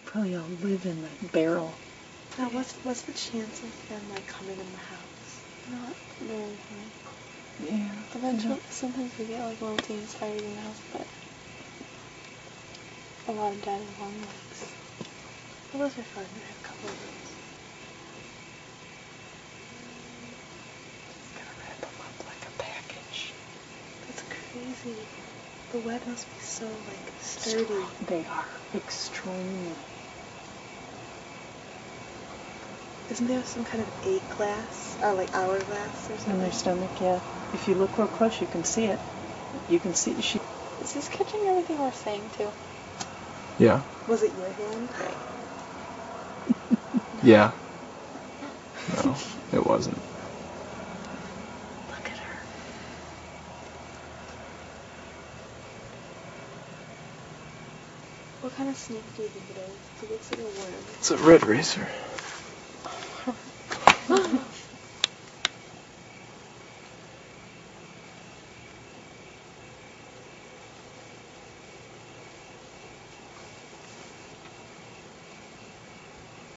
Probably all live in the barrel. Now, what's the chance of them like coming in the house? Not very high. Yeah. Eventually, sometimes we get like little teeny spiders in the house, but a lot of dead long legs. Well, those are fun. I have a couple of those. Just gotta wrap them up like a package. That's crazy. The web must be so like sturdy. Strong. They are extremely. Isn't there some kind of A-class or like hourglass or something? In their stomach, yeah. If you look real close, you can see it. You can see she. Is this catching everything we're saying too? Yeah. Was it your hand? Yeah. No, it wasn't. Look at her. What kind of snake do you think it is? It looks like a worm. It's a red racer.